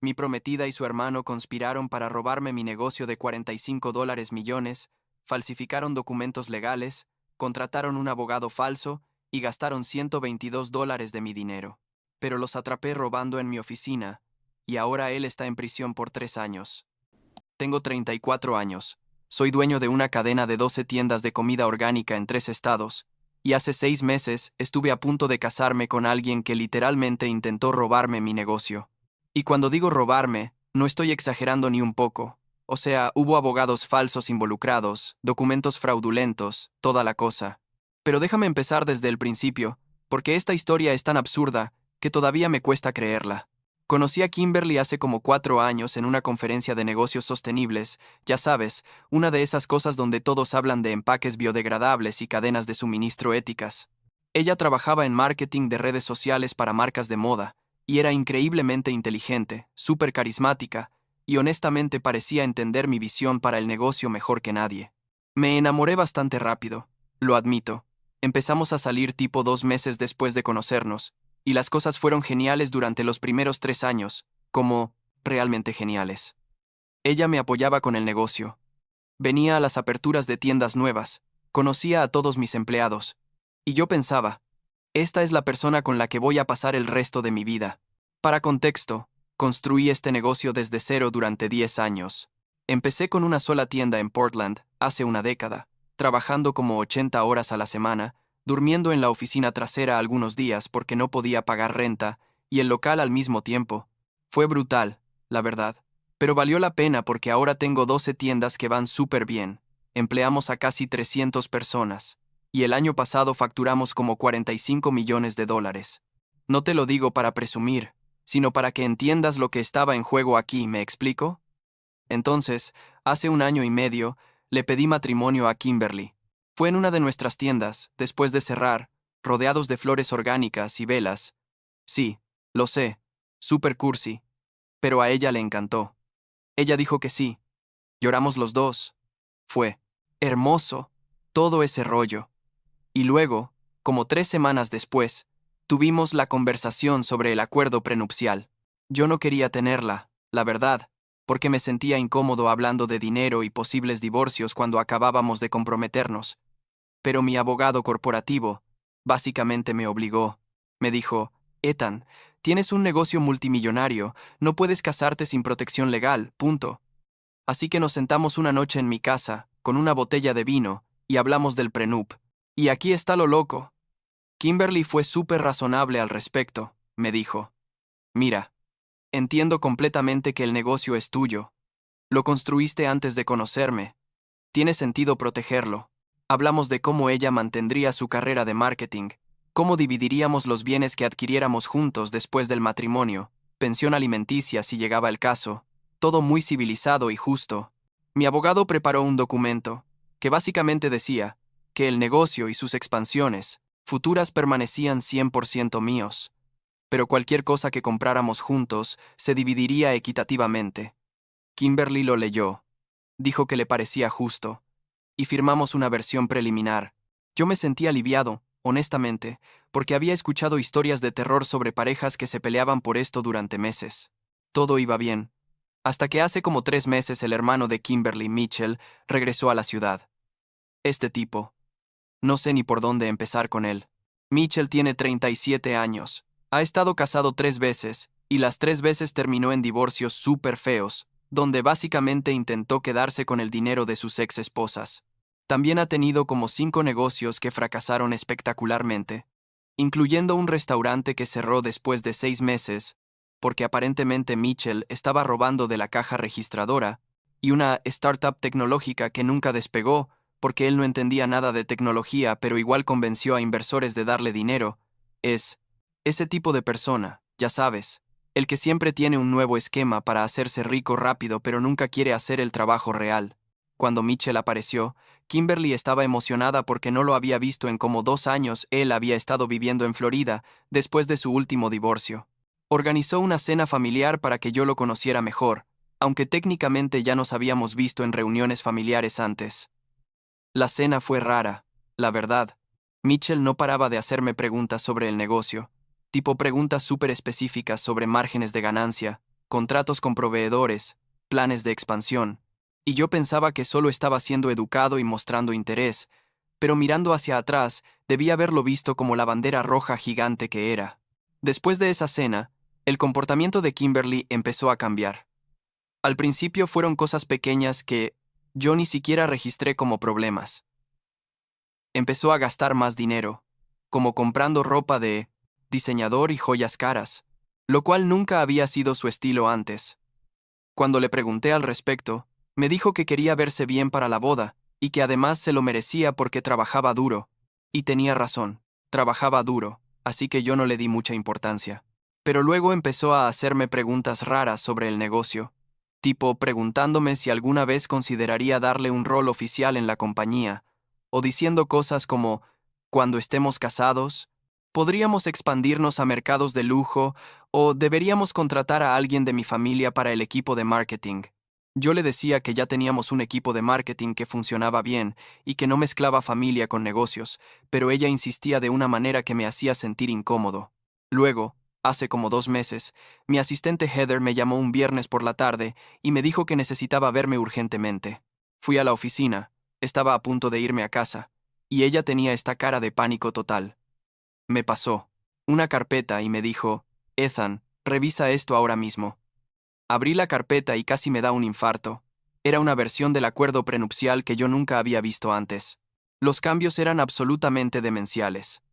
Mi prometida y su hermano conspiraron para robarme mi negocio de $45 millones, falsificaron documentos legales, contrataron un abogado falso y gastaron $122 de mi dinero. Pero los atrapé robando en mi oficina, y ahora él está en prisión por 3 años. Tengo 34 años. Soy dueño de una cadena de 12 tiendas de comida orgánica en 3 estados, y hace 6 meses estuve a punto de casarme con alguien que literalmente intentó robarme mi negocio. Y cuando digo robarme, no estoy exagerando ni un poco. O sea, hubo abogados falsos involucrados, documentos fraudulentos, toda la cosa. Pero déjame empezar desde el principio, porque esta historia es tan absurda que todavía me cuesta creerla. Conocí a Kimberly hace como 4 años en una conferencia de negocios sostenibles, ya sabes, una de esas cosas donde todos hablan de empaques biodegradables y cadenas de suministro éticas. Ella trabajaba en marketing de redes sociales para marcas de moda, y era increíblemente inteligente, súper carismática, y honestamente parecía entender mi visión para el negocio mejor que nadie. Me enamoré bastante rápido, lo admito. Empezamos a salir tipo 2 meses después de conocernos, y las cosas fueron geniales durante los primeros 3 años, como realmente geniales. Ella me apoyaba con el negocio. Venía a las aperturas de tiendas nuevas, conocía a todos mis empleados, y yo pensaba, esta es la persona con la que voy a pasar el resto de mi vida. Para contexto, construí este negocio desde cero durante 10 años. Empecé con una sola tienda en Portland, hace una década, trabajando como 80 horas a la semana, durmiendo en la oficina trasera algunos días porque no podía pagar renta, y el local al mismo tiempo. Fue brutal, la verdad, pero valió la pena porque ahora tengo 12 tiendas que van súper bien. Empleamos a casi 300 personas, y el año pasado facturamos como $45 millones. No te lo digo para presumir, sino para que entiendas lo que estaba en juego aquí, ¿me explico? Entonces, hace 1 año y medio, le pedí matrimonio a Kimberly. Fue en una de nuestras tiendas, después de cerrar, rodeados de flores orgánicas y velas. Sí, lo sé, super cursi, pero a ella le encantó. Ella dijo que sí. Lloramos los dos. Fue hermoso, todo ese rollo. Y luego, como 3 semanas después, tuvimos la conversación sobre el acuerdo prenupcial. Yo no quería tenerla, la verdad, porque me sentía incómodo hablando de dinero y posibles divorcios cuando acabábamos de comprometernos. Pero mi abogado corporativo, básicamente me obligó. Me dijo, Ethan, tienes un negocio multimillonario, no puedes casarte sin protección legal, punto. Así que nos sentamos una noche en mi casa, con una botella de vino, y hablamos del prenup. Y aquí está lo loco. Kimberly fue súper razonable al respecto, me dijo. Mira, entiendo completamente que el negocio es tuyo. Lo construiste antes de conocerme. Tiene sentido protegerlo. Hablamos de cómo ella mantendría su carrera de marketing, cómo dividiríamos los bienes que adquiriéramos juntos después del matrimonio, pensión alimenticia si llegaba el caso, todo muy civilizado y justo. Mi abogado preparó un documento, que básicamente decía que el negocio y sus expansiones futuras permanecían 100% míos, pero cualquier cosa que compráramos juntos se dividiría equitativamente. Kimberly lo leyó, dijo que le parecía justo, y firmamos una versión preliminar. Yo me sentí aliviado, honestamente, porque había escuchado historias de terror sobre parejas que se peleaban por esto durante meses. Todo iba bien, hasta que hace como 3 meses el hermano de Kimberly, Mitchell, regresó a la ciudad. Este tipo. No sé ni por dónde empezar con él. Mitchell tiene 37 años. Ha estado casado 3 veces, y las 3 veces terminó en divorcios súper feos, donde básicamente intentó quedarse con el dinero de sus ex esposas. También ha tenido como 5 negocios que fracasaron espectacularmente, incluyendo un restaurante que cerró después de 6 meses, porque aparentemente Mitchell estaba robando de la caja registradora, y una startup tecnológica que nunca despegó, porque él no entendía nada de tecnología, pero igual convenció a inversores de darle dinero. Es ese tipo de persona, ya sabes, el que siempre tiene un nuevo esquema para hacerse rico rápido, pero nunca quiere hacer el trabajo real. Cuando Mitchell apareció, Kimberly estaba emocionada porque no lo había visto en como 2 años. Él había estado viviendo en Florida después de su último divorcio. Organizó una cena familiar para que yo lo conociera mejor, aunque técnicamente ya nos habíamos visto en reuniones familiares antes. La cena fue rara, la verdad. Mitchell no paraba de hacerme preguntas sobre el negocio, tipo preguntas súper específicas sobre márgenes de ganancia, contratos con proveedores, planes de expansión, y yo pensaba que solo estaba siendo educado y mostrando interés, pero mirando hacia atrás, debía haberlo visto como la bandera roja gigante que era. Después de esa cena, el comportamiento de Kimberly empezó a cambiar. Al principio fueron cosas pequeñas que yo ni siquiera registré como problemas. Empezó a gastar más dinero, como comprando ropa de diseñador y joyas caras, lo cual nunca había sido su estilo antes. Cuando le pregunté al respecto, me dijo que quería verse bien para la boda, y que además se lo merecía porque trabajaba duro. Y tenía razón, trabajaba duro, así que yo no le di mucha importancia. Pero luego empezó a hacerme preguntas raras sobre el negocio, tipo preguntándome si alguna vez consideraría darle un rol oficial en la compañía, o diciendo cosas como, cuando estemos casados, podríamos expandirnos a mercados de lujo o deberíamos contratar a alguien de mi familia para el equipo de marketing. Yo le decía que ya teníamos un equipo de marketing que funcionaba bien y que no mezclaba familia con negocios, pero ella insistía de una manera que me hacía sentir incómodo. Luego, hace como 2 meses, mi asistente Heather me llamó un viernes por la tarde y me dijo que necesitaba verme urgentemente. Fui a la oficina, estaba a punto de irme a casa, y ella tenía esta cara de pánico total. Me pasó una carpeta y me dijo, Ethan, revisa esto ahora mismo. Abrí la carpeta y casi me da un infarto. Era una versión del acuerdo prenupcial que yo nunca había visto antes. Los cambios eran absolutamente demenciales.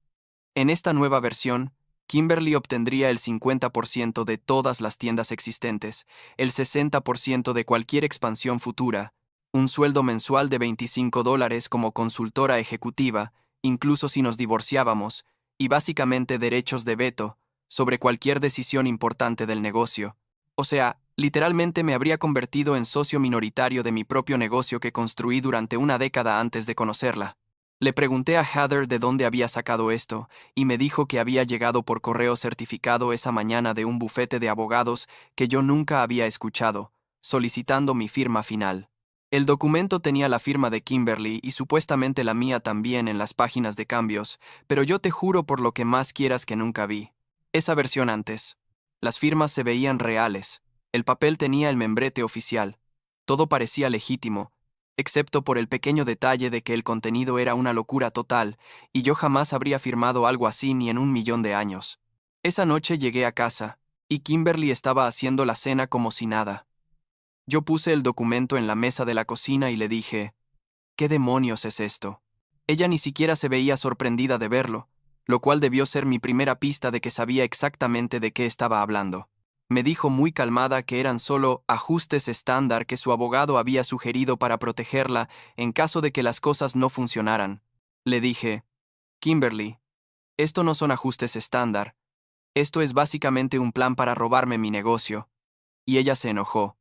En esta nueva versión, Kimberly obtendría el 50% de todas las tiendas existentes, el 60% de cualquier expansión futura, un sueldo mensual de $25 como consultora ejecutiva, incluso si nos divorciábamos, y básicamente derechos de veto sobre cualquier decisión importante del negocio. O sea, literalmente me habría convertido en socio minoritario de mi propio negocio que construí durante una década antes de conocerla. Le pregunté a Heather de dónde había sacado esto, y me dijo que había llegado por correo certificado esa mañana de un bufete de abogados que yo nunca había escuchado, solicitando mi firma final. El documento tenía la firma de Kimberly y supuestamente la mía también en las páginas de cambios, pero yo te juro por lo que más quieras que nunca vi esa versión antes. Las firmas se veían reales, el papel tenía el membrete oficial, todo parecía legítimo, excepto por el pequeño detalle de que el contenido era una locura total, y yo jamás habría firmado algo así ni en 1.000.000 de años. Esa noche llegué a casa, y Kimberly estaba haciendo la cena como si nada. Yo puse el documento en la mesa de la cocina y le dije, ¿qué demonios es esto? Ella ni siquiera se veía sorprendida de verlo, lo cual debió ser mi primera pista de que sabía exactamente de qué estaba hablando. Me dijo muy calmada que eran solo ajustes estándar que su abogado había sugerido para protegerla en caso de que las cosas no funcionaran. Le dije, Kimberly, esto no son ajustes estándar, esto es básicamente un plan para robarme mi negocio. Y ella se enojó.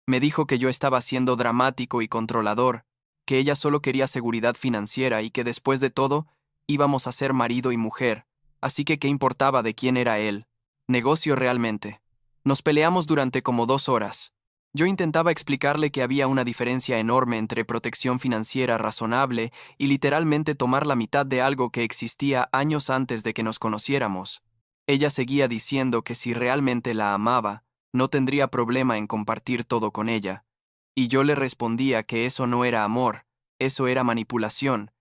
Me dijo que yo estaba siendo dramático y controlador, que ella solo quería seguridad financiera y que después de todo, íbamos a ser marido y mujer, así que qué importaba de quién era él. Negocio realmente. Nos peleamos durante como 2 horas. Yo intentaba explicarle que había una diferencia enorme entre protección financiera razonable y literalmente tomar la mitad de algo que existía años antes de que nos conociéramos. Ella seguía diciendo que si realmente la amaba, no tendría problema en compartir todo con ella. Y yo le respondía que eso no era amor, eso era manipulación,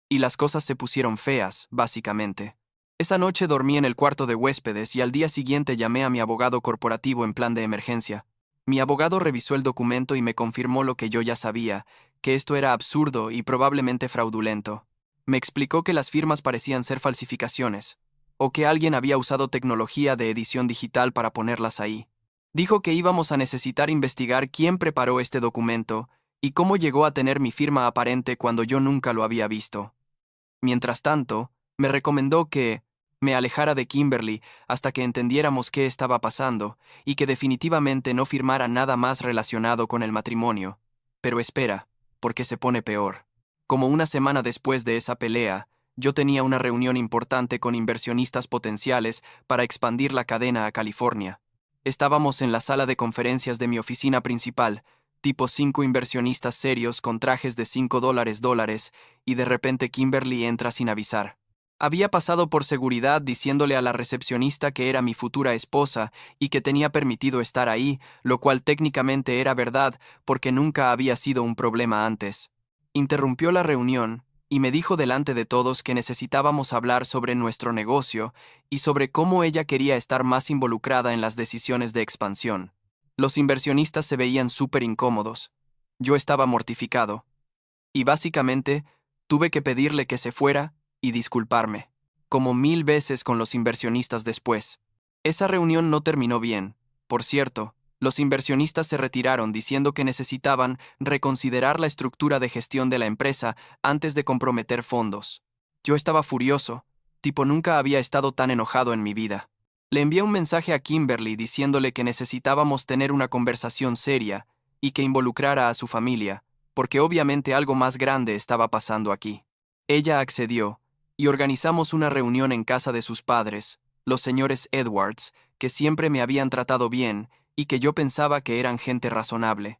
y las cosas se pusieron feas, básicamente. Esa noche dormí en el cuarto de huéspedes y al día siguiente llamé a mi abogado corporativo en plan de emergencia. Mi abogado revisó el documento y me confirmó lo que yo ya sabía, que esto era absurdo y probablemente fraudulento. Me explicó que las firmas parecían ser falsificaciones, o que alguien había usado tecnología de edición digital para ponerlas ahí. Dijo que íbamos a necesitar investigar quién preparó este documento y cómo llegó a tener mi firma aparente cuando yo nunca lo había visto. Mientras tanto, me recomendó que me alejara de Kimberly hasta que entendiéramos qué estaba pasando y que definitivamente no firmara nada más relacionado con el matrimonio. Pero espera, porque se pone peor. Como una semana después de esa pelea, yo tenía una reunión importante con inversionistas potenciales para expandir la cadena a California. Estábamos en la sala de conferencias de mi oficina principal, tipo 5 inversionistas serios con trajes de $5 dólares, y de repente Kimberly entra sin avisar. Había pasado por seguridad diciéndole a la recepcionista que era mi futura esposa y que tenía permitido estar ahí, lo cual técnicamente era verdad porque nunca había sido un problema antes. Interrumpió la reunión y me dijo delante de todos que necesitábamos hablar sobre nuestro negocio y sobre cómo ella quería estar más involucrada en las decisiones de expansión. Los inversionistas se veían súper incómodos. Yo estaba mortificado. Y básicamente, tuve que pedirle que se fuera y disculparme, como 1000 veces con los inversionistas después. Esa reunión no terminó bien. Por cierto, los inversionistas se retiraron diciendo que necesitaban reconsiderar la estructura de gestión de la empresa antes de comprometer fondos. Yo estaba furioso, tipo nunca había estado tan enojado en mi vida. Le envié un mensaje a Kimberly diciéndole que necesitábamos tener una conversación seria y que involucrara a su familia, porque obviamente algo más grande estaba pasando aquí. Ella accedió, y organizamos una reunión en casa de sus padres, los señores Edwards, que siempre me habían tratado bien y que yo pensaba que eran gente razonable.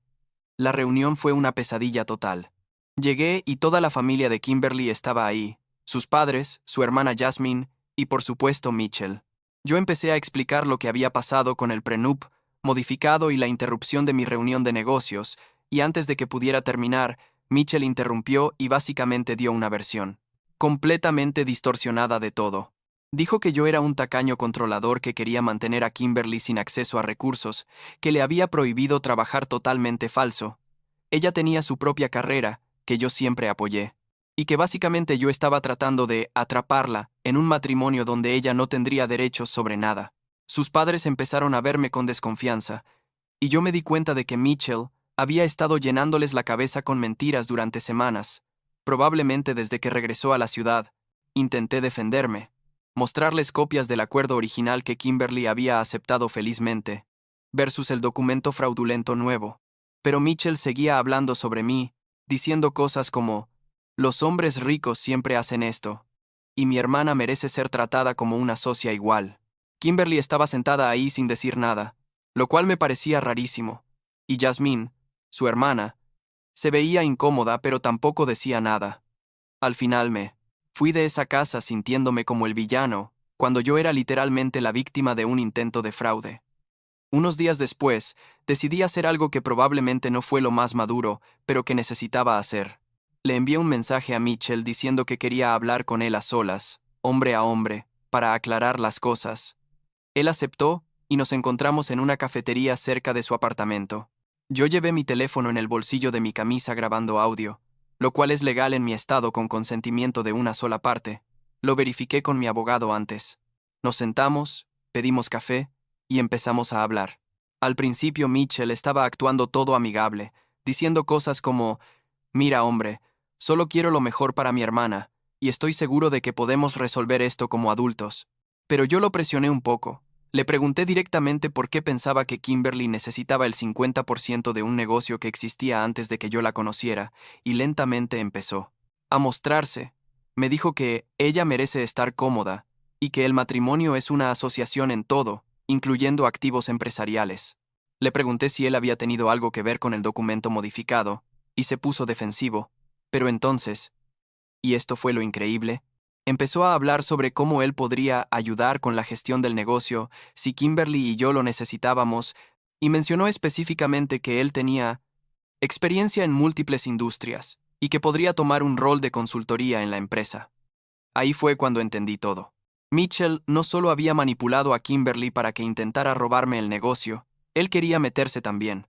La reunión fue una pesadilla total. Llegué y toda la familia de Kimberly estaba ahí, sus padres, su hermana Jasmine y por supuesto Mitchell. Yo empecé a explicar lo que había pasado con el prenup modificado y la interrupción de mi reunión de negocios, y antes de que pudiera terminar, Mitchell interrumpió y básicamente dio una versión completamente distorsionada de todo. Dijo que yo era un tacaño controlador que quería mantener a Kimberly sin acceso a recursos, que le había prohibido trabajar totalmente falso. Ella tenía su propia carrera, que yo siempre apoyé, y que básicamente yo estaba tratando de atraparla en un matrimonio donde ella no tendría derechos sobre nada. Sus padres empezaron a verme con desconfianza, y yo me di cuenta de que Mitchell había estado llenándoles la cabeza con mentiras durante semanas, probablemente desde que regresó a la ciudad. Intenté defenderme, mostrarles copias del acuerdo original que Kimberly había aceptado felizmente, versus el documento fraudulento nuevo. Pero Mitchell seguía hablando sobre mí, diciendo cosas como, los hombres ricos siempre hacen esto, y mi hermana merece ser tratada como una socia igual. Kimberly estaba sentada ahí sin decir nada, lo cual me parecía rarísimo, y Jasmine, su hermana, se veía incómoda pero tampoco decía nada. Al final me fui de esa casa sintiéndome como el villano, cuando yo era literalmente la víctima de un intento de fraude. Unos días después, decidí hacer algo que probablemente no fue lo más maduro, pero que necesitaba hacer. Le envié un mensaje a Mitchell diciendo que quería hablar con él a solas, hombre a hombre, para aclarar las cosas. Él aceptó y nos encontramos en una cafetería cerca de su apartamento. Yo llevé mi teléfono en el bolsillo de mi camisa grabando audio, lo cual es legal en mi estado con consentimiento de una sola parte. Lo verifiqué con mi abogado antes. Nos sentamos, pedimos café y empezamos a hablar. Al principio Mitchell estaba actuando todo amigable, diciendo cosas como, mira hombre, solo quiero lo mejor para mi hermana, y estoy seguro de que podemos resolver esto como adultos. Pero yo lo presioné un poco. Le pregunté directamente por qué pensaba que Kimberly necesitaba el 50% de un negocio que existía antes de que yo la conociera, y lentamente empezó a mostrarse. Me dijo que ella merece estar cómoda, y que el matrimonio es una asociación en todo, incluyendo activos empresariales. Le pregunté si él había tenido algo que ver con el documento modificado, y se puso defensivo. Pero entonces, y esto fue lo increíble, empezó a hablar sobre cómo él podría ayudar con la gestión del negocio si Kimberly y yo lo necesitábamos, y mencionó específicamente que él tenía experiencia en múltiples industrias y que podría tomar un rol de consultoría en la empresa. Ahí fue cuando entendí todo. Mitchell no solo había manipulado a Kimberly para que intentara robarme el negocio, él quería meterse también.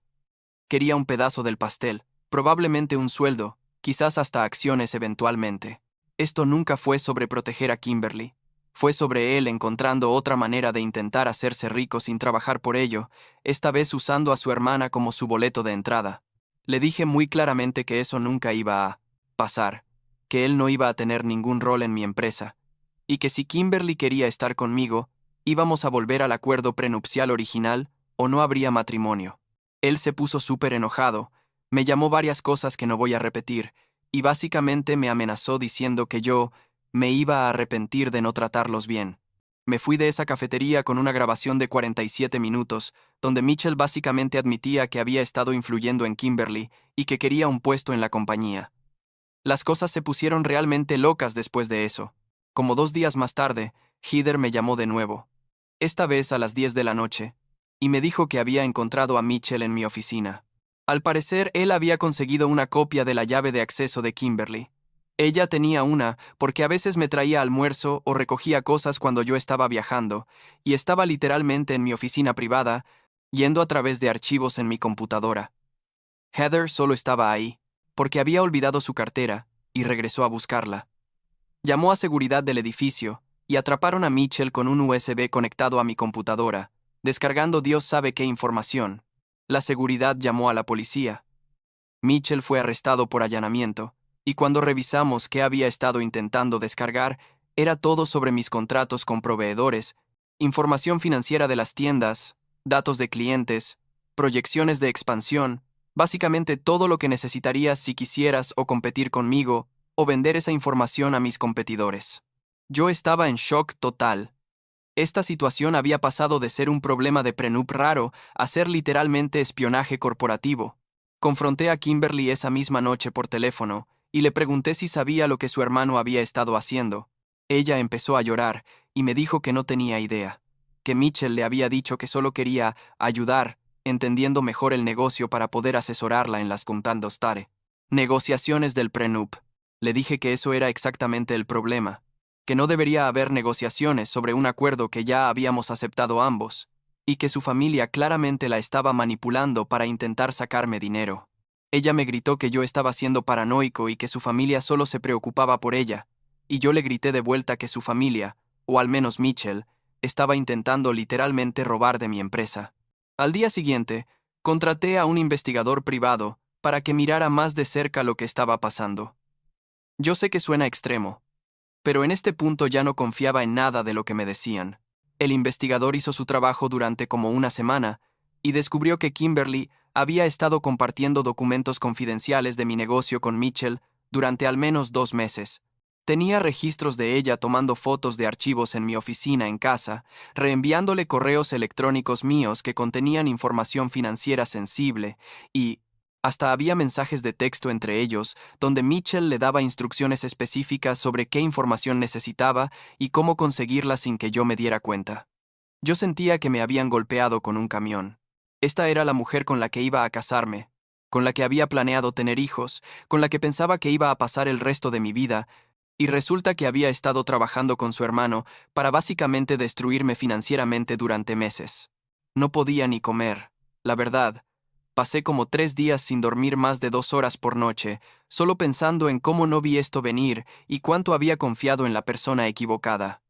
Quería un pedazo del pastel, probablemente un sueldo, quizás hasta acciones eventualmente. Esto nunca fue sobre proteger a Kimberly. Fue sobre él encontrando otra manera de intentar hacerse rico sin trabajar por ello, esta vez usando a su hermana como su boleto de entrada. Le dije muy claramente que eso nunca iba a pasar, que él no iba a tener ningún rol en mi empresa, y que si Kimberly quería estar conmigo, íbamos a volver al acuerdo prenupcial original o no habría matrimonio. Él se puso súper enojado, me llamó varias cosas que no voy a repetir, y básicamente me amenazó diciendo que yo me iba a arrepentir de no tratarlos bien. Me fui de esa cafetería con una grabación de 47 minutos, donde Mitchell básicamente admitía que había estado influyendo en Kimberly y que quería un puesto en la compañía. Las cosas se pusieron realmente locas después de eso. Como 2 días más tarde, Heather me llamó de nuevo, esta vez a las 10 de la noche, y me dijo que había encontrado a Mitchell en mi oficina. Al parecer, él había conseguido una copia de la llave de acceso de Kimberly. Ella tenía una porque a veces me traía almuerzo o recogía cosas cuando yo estaba viajando, y estaba literalmente en mi oficina privada, yendo a través de archivos en mi computadora. Heather solo estaba ahí, porque había olvidado su cartera, y regresó a buscarla. Llamó a seguridad del edificio, y atraparon a Mitchell con un USB conectado a mi computadora, descargando Dios sabe qué información. La seguridad llamó a la policía. Mitchell fue arrestado por allanamiento, y cuando revisamos qué había estado intentando descargar, era todo sobre mis contratos con proveedores, información financiera de las tiendas, datos de clientes, proyecciones de expansión, básicamente todo lo que necesitarías si quisieras o competir conmigo o vender esa información a mis competidores. Yo estaba en shock total. Esta situación había pasado de ser un problema de prenup raro a ser literalmente espionaje corporativo. Confronté a Kimberly esa misma noche por teléfono y le pregunté si sabía lo que su hermano había estado haciendo. Ella empezó a llorar y me dijo que no tenía idea, que Mitchell le había dicho que solo quería ayudar, entendiendo mejor el negocio para poder asesorarla en las contandos TARE. Negociaciones del prenup. Le dije que eso era exactamente el problema, que no debería haber negociaciones sobre un acuerdo que ya habíamos aceptado ambos, y que su familia claramente la estaba manipulando para intentar sacarme dinero. Ella me gritó que yo estaba siendo paranoico y que su familia solo se preocupaba por ella, y yo le grité de vuelta que su familia, o al menos Mitchell, estaba intentando literalmente robar de mi empresa. Al día siguiente, contraté a un investigador privado para que mirara más de cerca lo que estaba pasando. Yo sé que suena extremo, pero en este punto ya no confiaba en nada de lo que me decían. El investigador hizo su trabajo durante como una semana y descubrió que Kimberly había estado compartiendo documentos confidenciales de mi negocio con Mitchell durante al menos 2 meses. Tenía registros de ella tomando fotos de archivos en mi oficina en casa, reenviándole correos electrónicos míos que contenían información financiera sensible y hasta había mensajes de texto entre ellos donde Mitchell le daba instrucciones específicas sobre qué información necesitaba y cómo conseguirla sin que yo me diera cuenta. Yo sentía que me habían golpeado con un camión. Esta era la mujer con la que iba a casarme, con la que había planeado tener hijos, con la que pensaba que iba a pasar el resto de mi vida, y resulta que había estado trabajando con su hermano para básicamente destruirme financieramente durante meses. No podía ni comer, la verdad. Pasé como 3 días sin dormir más de 2 horas por noche, solo pensando en cómo no vi esto venir y cuánto había confiado en la persona equivocada.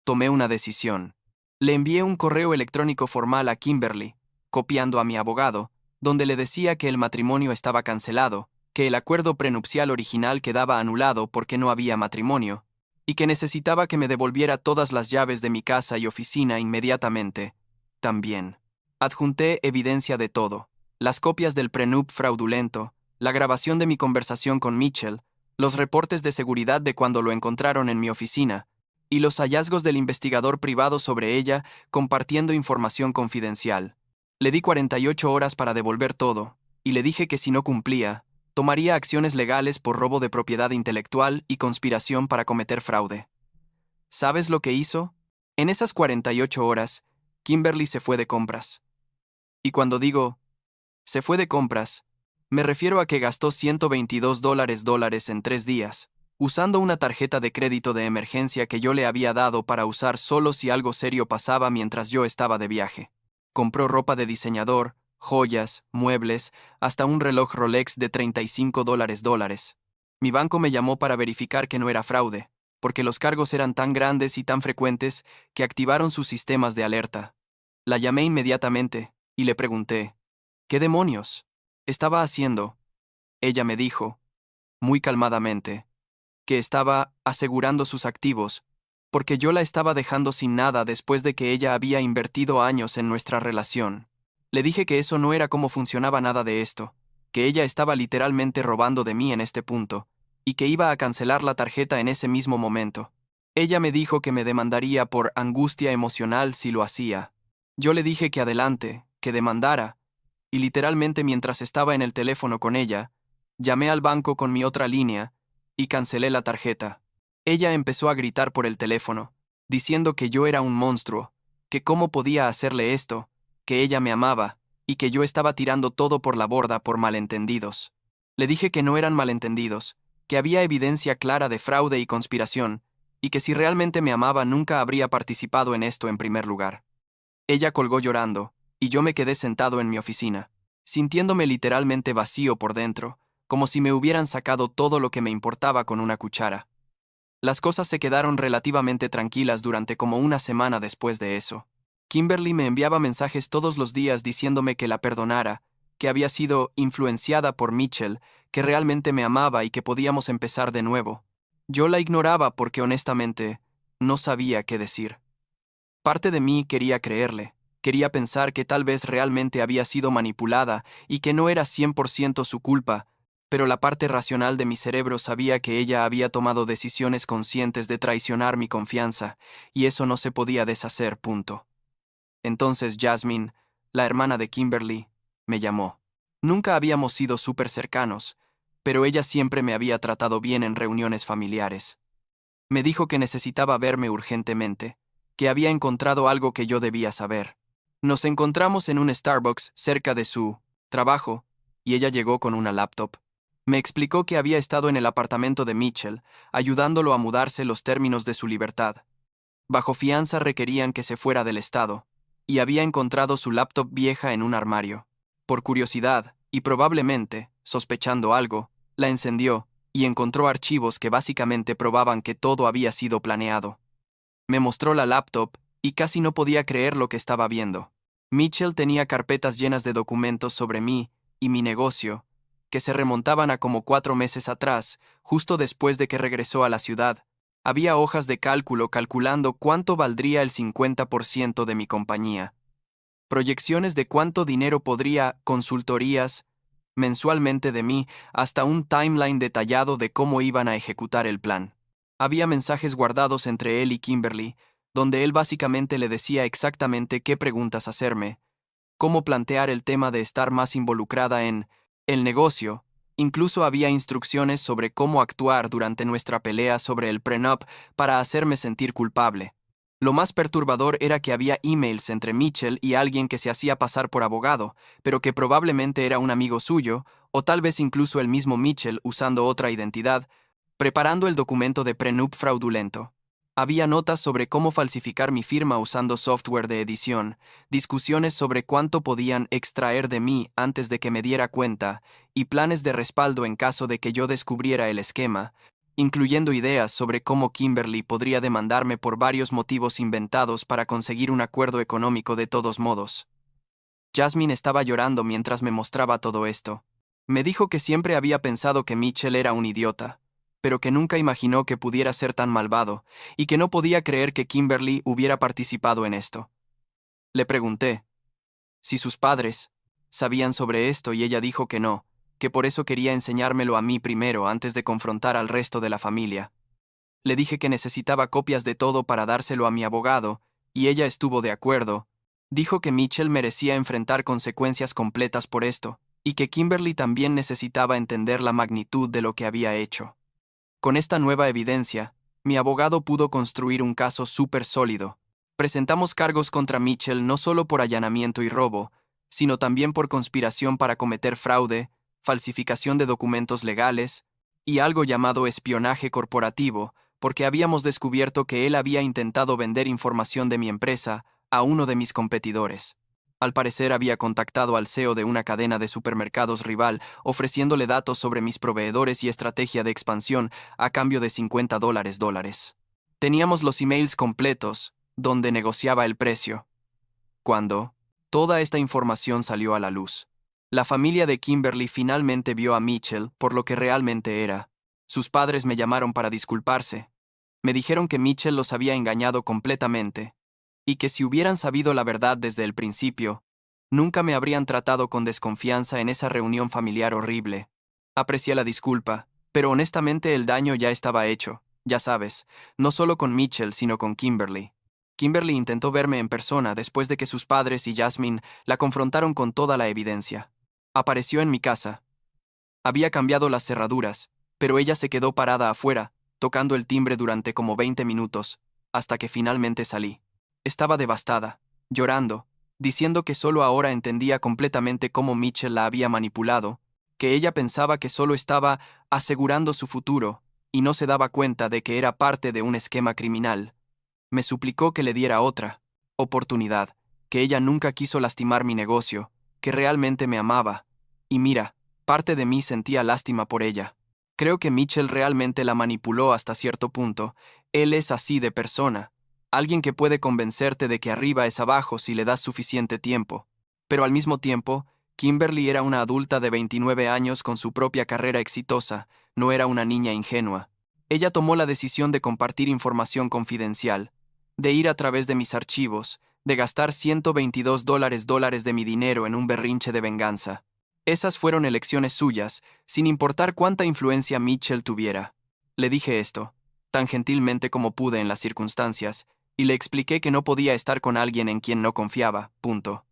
Tomé una decisión. Le envié un correo electrónico formal a Kimberly, copiando a mi abogado, donde le decía que el matrimonio estaba cancelado, que el acuerdo prenupcial original quedaba anulado porque no había matrimonio, y que necesitaba que me devolviera todas las llaves de mi casa y oficina inmediatamente. También. Adjunté evidencia de todo. Las copias del prenup fraudulento, la grabación de mi conversación con Mitchell, los reportes de seguridad de cuando lo encontraron en mi oficina, y los hallazgos del investigador privado sobre ella compartiendo información confidencial. Le di 48 horas para devolver todo, y le dije que si no cumplía, tomaría acciones legales por robo de propiedad intelectual y conspiración para cometer fraude. ¿Sabes lo que hizo? En esas 48 horas, Kimberly se fue de compras. Y cuando digo se fue de compras, me refiero a que gastó $122 en 3 días, usando una tarjeta de crédito de emergencia que yo le había dado para usar solo si algo serio pasaba mientras yo estaba de viaje. Compró ropa de diseñador, joyas, muebles, hasta un reloj Rolex de $35. Mi banco me llamó para verificar que no era fraude, porque los cargos eran tan grandes y tan frecuentes que activaron sus sistemas de alerta. La llamé inmediatamente y le pregunté, ¿qué demonios estaba haciendo? Ella me dijo, muy calmadamente, que estaba asegurando sus activos, porque yo la estaba dejando sin nada después de que ella había invertido años en nuestra relación. Le dije que eso no era cómo funcionaba nada de esto, que ella estaba literalmente robando de mí en este punto, y que iba a cancelar la tarjeta en ese mismo momento. Ella me dijo que me demandaría por angustia emocional si lo hacía. Yo le dije que adelante, que demandara, y literalmente mientras estaba en el teléfono con ella, llamé al banco con mi otra línea y cancelé la tarjeta. Ella empezó a gritar por el teléfono, diciendo que yo era un monstruo, que cómo podía hacerle esto, que ella me amaba, y que yo estaba tirando todo por la borda por malentendidos. Le dije que no eran malentendidos, que había evidencia clara de fraude y conspiración, y que si realmente me amaba nunca habría participado en esto en primer lugar. Ella colgó llorando, y yo me quedé sentado en mi oficina, sintiéndome literalmente vacío por dentro, como si me hubieran sacado todo lo que me importaba con una cuchara. Las cosas se quedaron relativamente tranquilas durante como una semana después de eso. Kimberly me enviaba mensajes todos los días diciéndome que la perdonara, que había sido influenciada por Mitchell, que realmente me amaba y que podíamos empezar de nuevo. Yo la ignoraba porque honestamente no sabía qué decir. Parte de mí quería creerle, quería pensar que tal vez realmente había sido manipulada y que no era 100% su culpa, pero la parte racional de mi cerebro sabía que ella había tomado decisiones conscientes de traicionar mi confianza, y eso no se podía deshacer, punto. Entonces Jasmine, la hermana de Kimberly, me llamó. Nunca habíamos sido súper cercanos, pero ella siempre me había tratado bien en reuniones familiares. Me dijo que necesitaba verme urgentemente, que había encontrado algo que yo debía saber. Nos encontramos en un Starbucks cerca de su trabajo, y ella llegó con una laptop. Me explicó que había estado en el apartamento de Mitchell, ayudándolo a mudarse los términos de su libertad. Bajo fianza requerían que se fuera del estado, y había encontrado su laptop vieja en un armario. Por curiosidad, y probablemente, sospechando algo, la encendió, y encontró archivos que básicamente probaban que todo había sido planeado. Me mostró la laptop, y casi no podía creer lo que estaba viendo. Mitchell tenía carpetas llenas de documentos sobre mí y mi negocio, que se remontaban a como 4 meses atrás, justo después de que regresó a la ciudad. Había hojas de cálculo calculando cuánto valdría el 50% de mi compañía. Proyecciones de cuánto dinero podría, consultorías, mensualmente de mí, hasta un timeline detallado de cómo iban a ejecutar el plan. Había mensajes guardados entre él y Kimberly, donde él básicamente le decía exactamente qué preguntas hacerme, cómo plantear el tema de estar más involucrada en el negocio. Incluso había instrucciones sobre cómo actuar durante nuestra pelea sobre el prenup para hacerme sentir culpable. Lo más perturbador era que había emails entre Mitchell y alguien que se hacía pasar por abogado, pero que probablemente era un amigo suyo, o tal vez incluso el mismo Mitchell usando otra identidad, preparando el documento de prenup fraudulento. Había notas sobre cómo falsificar mi firma usando software de edición, discusiones sobre cuánto podían extraer de mí antes de que me diera cuenta, y planes de respaldo en caso de que yo descubriera el esquema, incluyendo ideas sobre cómo Kimberly podría demandarme por varios motivos inventados para conseguir un acuerdo económico de todos modos. Jasmine estaba llorando mientras me mostraba todo esto. Me dijo que siempre había pensado que Mitchell era un idiota, pero que nunca imaginó que pudiera ser tan malvado, y que no podía creer que Kimberly hubiera participado en esto. Le pregunté si sus padres sabían sobre esto y ella dijo que no, que por eso quería enseñármelo a mí primero antes de confrontar al resto de la familia. Le dije que necesitaba copias de todo para dárselo a mi abogado, y ella estuvo de acuerdo. Dijo que Mitchell merecía enfrentar consecuencias completas por esto, y que Kimberly también necesitaba entender la magnitud de lo que había hecho. Con esta nueva evidencia, mi abogado pudo construir un caso súper sólido. Presentamos cargos contra Mitchell no solo por allanamiento y robo, sino también por conspiración para cometer fraude, falsificación de documentos legales y algo llamado espionaje corporativo, porque habíamos descubierto que él había intentado vender información de mi empresa a uno de mis competidores. Al parecer había contactado al CEO de una cadena de supermercados rival, ofreciéndole datos sobre mis proveedores y estrategia de expansión a cambio de $50. Teníamos los emails completos, donde negociaba el precio. Cuando toda esta información salió a la luz, la familia de Kimberly finalmente vio a Mitchell por lo que realmente era. Sus padres me llamaron para disculparse. Me dijeron que Mitchell los había engañado completamente, y que si hubieran sabido la verdad desde el principio, nunca me habrían tratado con desconfianza en esa reunión familiar horrible. Aprecié la disculpa, pero honestamente el daño ya estaba hecho, ya sabes, no solo con Mitchell, sino con Kimberly. Kimberly intentó verme en persona después de que sus padres y Jasmine la confrontaron con toda la evidencia. Apareció en mi casa. Había cambiado las cerraduras, pero ella se quedó parada afuera, tocando el timbre durante como 20 minutos, hasta que finalmente salí. Estaba devastada, llorando, diciendo que solo ahora entendía completamente cómo Mitchell la había manipulado, que ella pensaba que solo estaba asegurando su futuro, y no se daba cuenta de que era parte de un esquema criminal. Me suplicó que le diera otra oportunidad, que ella nunca quiso lastimar mi negocio, que realmente me amaba. Y mira, parte de mí sentía lástima por ella. Creo que Mitchell realmente la manipuló hasta cierto punto. Él es así de persona. Alguien que puede convencerte de que arriba es abajo si le das suficiente tiempo. Pero al mismo tiempo, Kimberly era una adulta de 29 años con su propia carrera exitosa, no era una niña ingenua. Ella tomó la decisión de compartir información confidencial, de ir a través de mis archivos, de gastar $122 de mi dinero en un berrinche de venganza. Esas fueron elecciones suyas, sin importar cuánta influencia Mitchell tuviera. Le dije esto, tan gentilmente como pude en las circunstancias, y le expliqué que no podía estar con alguien en quien no confiaba, punto.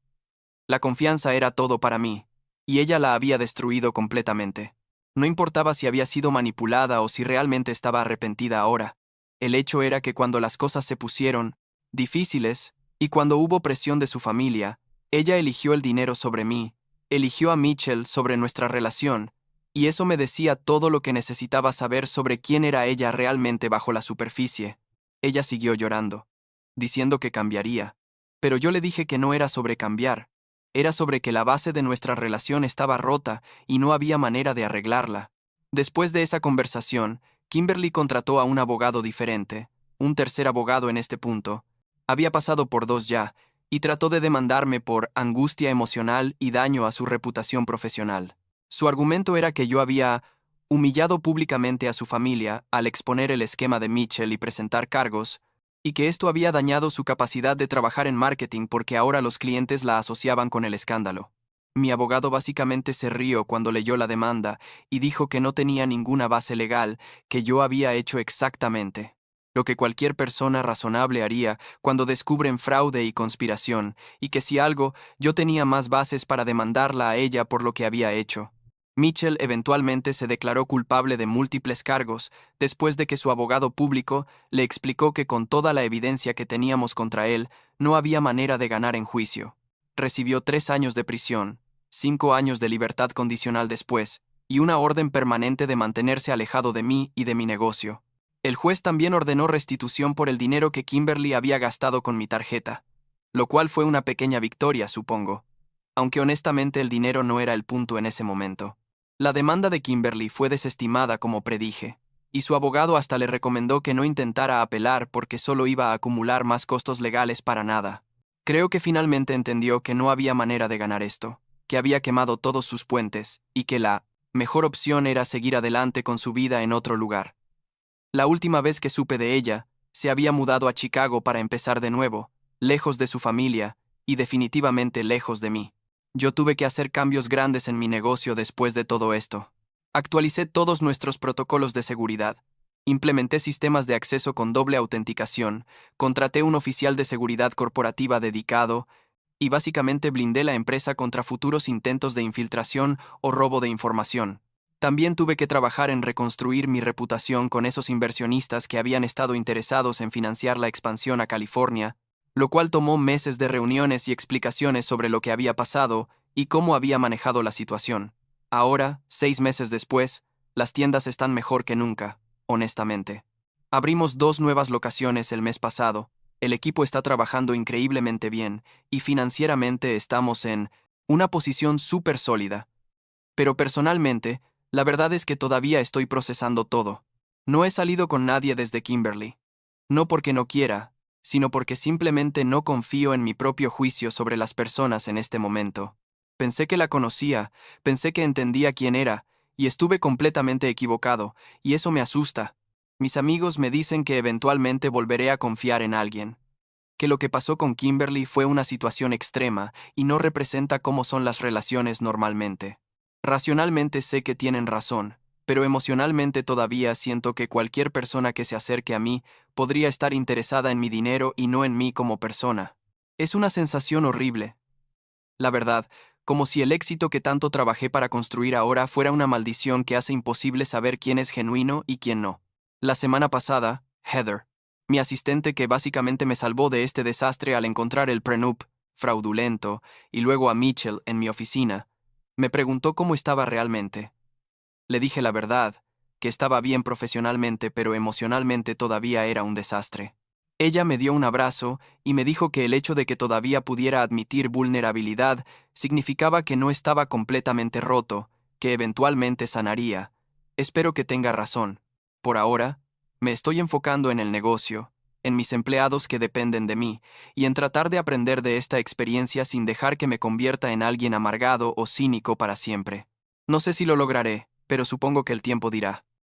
La confianza era todo para mí, y ella la había destruido completamente. No importaba si había sido manipulada o si realmente estaba arrepentida ahora. El hecho era que cuando las cosas se pusieron difíciles, y cuando hubo presión de su familia, ella eligió el dinero sobre mí, eligió a Mitchell sobre nuestra relación, y eso me decía todo lo que necesitaba saber sobre quién era ella realmente bajo la superficie. Ella siguió llorando, diciendo que cambiaría, pero yo le dije que no era sobre cambiar, era sobre que la base de nuestra relación estaba rota y no había manera de arreglarla. Después de esa conversación, Kimberly contrató a un abogado diferente, un tercer abogado en este punto. Había pasado por 2 ya, y trató de demandarme por angustia emocional y daño a su reputación profesional. Su argumento era que yo había humillado públicamente a su familia al exponer el esquema de Mitchell y presentar cargos, y que esto había dañado su capacidad de trabajar en marketing porque ahora los clientes la asociaban con el escándalo. Mi abogado básicamente se rió cuando leyó la demanda y dijo que no tenía ninguna base legal, que yo había hecho exactamente lo que cualquier persona razonable haría cuando descubren fraude y conspiración, y que si algo, yo tenía más bases para demandarla a ella por lo que había hecho. Mitchell eventualmente se declaró culpable de múltiples cargos, después de que su abogado público le explicó que con toda la evidencia que teníamos contra él, no había manera de ganar en juicio. Recibió 3 años de prisión, 5 años de libertad condicional después, y una orden permanente de mantenerse alejado de mí y de mi negocio. El juez también ordenó restitución por el dinero que Kimberly había gastado con mi tarjeta, lo cual fue una pequeña victoria, supongo, aunque honestamente el dinero no era el punto en ese momento. La demanda de Kimberly fue desestimada como predije, y su abogado hasta le recomendó que no intentara apelar porque solo iba a acumular más costos legales para nada. Creo que finalmente entendió que no había manera de ganar esto, que había quemado todos sus puentes, y que la mejor opción era seguir adelante con su vida en otro lugar. La última vez que supe de ella, se había mudado a Chicago para empezar de nuevo, lejos de su familia, y definitivamente lejos de mí. Yo tuve que hacer cambios grandes en mi negocio después de todo esto. Actualicé todos nuestros protocolos de seguridad. Implementé sistemas de acceso con doble autenticación, contraté un oficial de seguridad corporativa dedicado, y básicamente blindé la empresa contra futuros intentos de infiltración o robo de información. También tuve que trabajar en reconstruir mi reputación con esos inversionistas que habían estado interesados en financiar la expansión a California, lo cual tomó meses de reuniones y explicaciones sobre lo que había pasado y cómo había manejado la situación. Ahora, 6 meses después, las tiendas están mejor que nunca, honestamente. Abrimos 2 nuevas locaciones el mes pasado, el equipo está trabajando increíblemente bien y financieramente estamos en una posición súper sólida. Pero personalmente, la verdad es que todavía estoy procesando todo. No he salido con nadie desde Kimberly. No porque no quiera, sino porque simplemente no confío en mi propio juicio sobre las personas en este momento. Pensé que la conocía, pensé que entendía quién era, y estuve completamente equivocado, y eso me asusta. Mis amigos me dicen que eventualmente volveré a confiar en alguien. Que lo que pasó con Kimberly fue una situación extrema y no representa cómo son las relaciones normalmente. Racionalmente sé que tienen razón, pero emocionalmente todavía siento que cualquier persona que se acerque a mí podría estar interesada en mi dinero y no en mí como persona. Es una sensación horrible. La verdad, como si el éxito que tanto trabajé para construir ahora fuera una maldición que hace imposible saber quién es genuino y quién no. La semana pasada, Heather, mi asistente que básicamente me salvó de este desastre al encontrar el prenup fraudulento y luego a Mitchell en mi oficina, me preguntó cómo estaba realmente. Le dije la verdad, que estaba bien profesionalmente, pero emocionalmente todavía era un desastre. Ella me dio un abrazo y me dijo que el hecho de que todavía pudiera admitir vulnerabilidad significaba que no estaba completamente roto, que eventualmente sanaría. Espero que tenga razón. Por ahora, me estoy enfocando en el negocio, en mis empleados que dependen de mí, y en tratar de aprender de esta experiencia sin dejar que me convierta en alguien amargado o cínico para siempre. No sé si lo lograré, pero supongo que el tiempo dirá.